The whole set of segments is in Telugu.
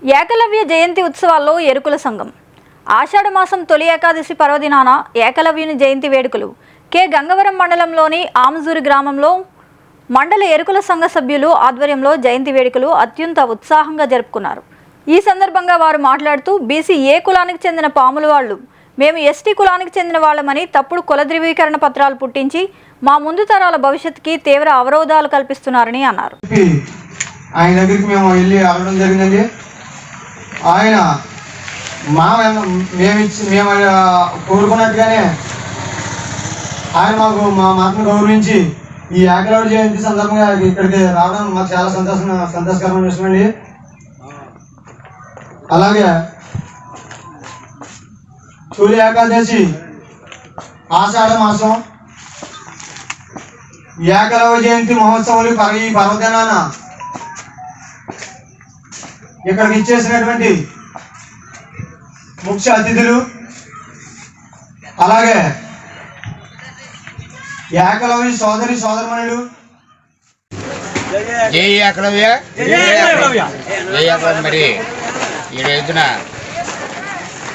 ఏకలవ్య జయంతి ఉత్సవాల్లో ఎరుకుల సంఘం ఆషాఢ మాసం తొలి ఏకాదశి పర్వదినాన ఏకలవ్యుని జయంతి వేడుకలు కె గంగవరం మండలంలోని ఆమజూరి గ్రామంలో మండల ఎరుకుల సంఘ సభ్యులు ఆధ్వర్యంలో జయంతి వేడుకలు అత్యంత ఉత్సాహంగా జరుపుకున్నారు. ఈ సందర్భంగా వారు మాట్లాడుతూ బీసీ ఏ కులానికి చెందిన పాముల వాళ్ళు మేము ఎస్టీ కులానికి చెందిన వాళ్ళమని తప్పుడు కుల ధృవీకరణ పత్రాలు పుట్టించి మా ముందు తరాల భవిష్యత్తుకి తీవ్ర అవరోధాలు కల్పిస్తున్నారని అన్నారు. ఆయన దగ్గరికి మేము వెళ్ళి అడగడం జరిగిందండి. ఆయన మేము కోరుకున్నట్టుగానే ఆయన మా మాటను గౌరవించి ఈ ఏకలవ్య జయంతి సందర్భంగా ఇక్కడికి రావడం మాకు చాలా సంతోషకరమైన విషయం అండి. అలాగే తొలి ఏకాదశి ఆషాఢ మాసం ఏకలవ్య జయంతి మహోత్సవాలు ఈ పర్వదినాన ఇక్కడికి ఇచ్చేసినటువంటి ముఖ్య అతిథులు, అలాగే ఏకలవ్య సోదరమణులు, జై ఏకలవ్య మరి ఈ రోజున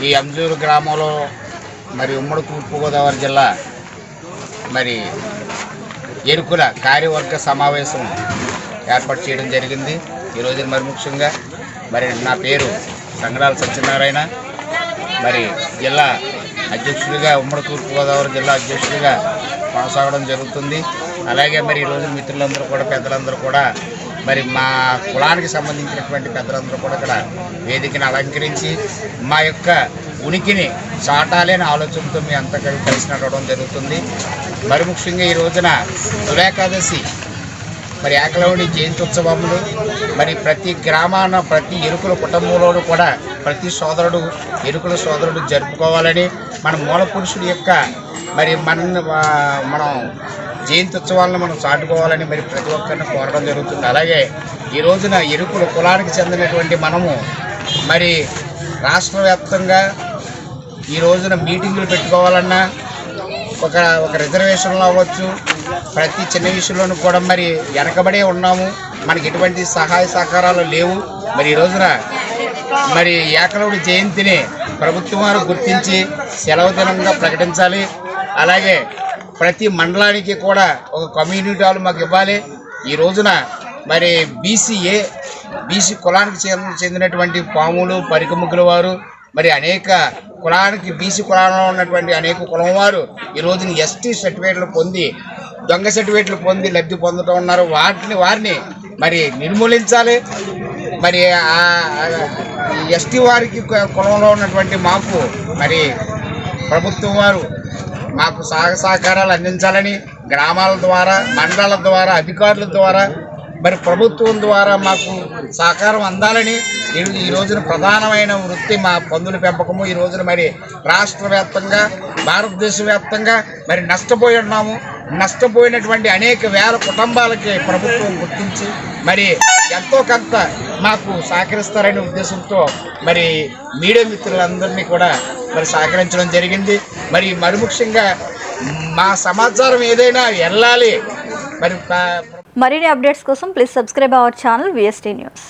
ఈ అంజూరు గ్రామంలో మరి ఉమ్మడి తూర్పుగోదావరి జిల్లా మరి ఎరుకుల కార్యవర్గ సమావేశం ఏర్పాటు చేయడం జరిగింది. ఈ రోజున మరి ముఖ్యంగా మరి నా పేరు సంగడాల సత్యనారాయణ, మరి జిల్లా అధ్యక్షుడిగా ఉమ్మడి తూర్పుగోదావరి జిల్లా అధ్యక్షుడిగా కొనసాగడం జరుగుతుంది. అలాగే మరి ఈరోజు మిత్రులందరూ కూడా పెద్దలందరూ కూడా మరి మా కులానికి సంబంధించినటువంటి పెద్దలందరూ కూడా ఇక్కడ వేదికను అలంకరించి మా యొక్క ఉనికిని చాటాలేని ఆలోచనతో మీ అంతా కలిసి నడవడం జరుగుతుంది. మరి ముఖ్యంగా ఈ రోజున తులేకాదశి మరి ఏకలవ్యుని జయంతి ఉత్సవములు మరి ప్రతి గ్రామాన ప్రతి ఎరుకుల కుటుంబంలోనూ కూడా ప్రతి సోదరుడు ఎరుకుల సోదరుడు జరుపుకోవాలని మన మూల పురుషుడి యొక్క మరి మనం జయంతి ఉత్సవాలను మనం చాటుకోవాలని మరి ప్రతి ఒక్కరిని కోరడం జరుగుతుంది. అలాగే ఈ రోజున ఎరుకుల కులానికి చెందినటువంటి మనము మరి రాష్ట్ర వ్యాప్తంగా ఈ రోజున మీటింగులు పెట్టుకోవాలన్నా ఒక రిజర్వేషన్లో అవ్వచ్చు, ప్రతి చిన్న విషయంలోనూ కూడా మరి వెనకబడే ఉన్నాము. మనకి ఎటువంటి సహాయ సహకారాలు లేవు. మరి ఈ రోజున మరి ఏకలవ్యుడి జయంతిని ప్రభుత్వం వారు గుర్తించి సెలవు దినంగా ప్రకటించాలి. అలాగే ప్రతి మండలానికి కూడా ఒక కమ్యూనిటీ హాల్ మాకు ఇవ్వాలి. ఈ రోజున మరి బీసీ కులానికి చెందినటువంటి పాములు పరికముగ్గుల వారు మరి అనేక కులానికి బీసీ కులంలో ఉన్నటువంటి అనేక కులం వారు ఈ రోజున ఎస్టీ సర్టిఫికేట్లు పొంది దొంగ సర్టిఫికేట్లు పొంది లబ్ధి పొందుతూ ఉన్నారు. వారిని మరి నిర్మూలించాలి. మరి ఎస్టీ వారికి కులంలో ఉన్నటువంటి మాకు మరి ప్రభుత్వం వారు మాకు సహకారాలు అందించాలని గ్రామాల ద్వారా మండలాల ద్వారా అధికారుల ద్వారా మరి ప్రభుత్వం ద్వారా మాకు సహకారం అందాలని ఈ రోజున ప్రధానమైన వృత్తి మా పందుల పెంపకము. ఈ రోజున మరి రాష్ట్ర వ్యాప్తంగా భారతదేశ వ్యాప్తంగా మరి నష్టపోయి ఉన్నాము. నష్టపోయినటువంటి అనేక వేల కుటుంబాలకి ప్రభుత్వం గుర్తించి మరి ఎంతో కొంత మాకు సహకరిస్తారనే ఉద్దేశంతో మరి మీడియా మిత్రులందరినీ కూడా మరి సహకరించడం జరిగింది. మరి ముఖ్యంగా మా సమాచారం ఏదైనా వెళ్ళాలి. మరిన్ని అప్డేట్స్ కోసం please subscribe our channel VST news.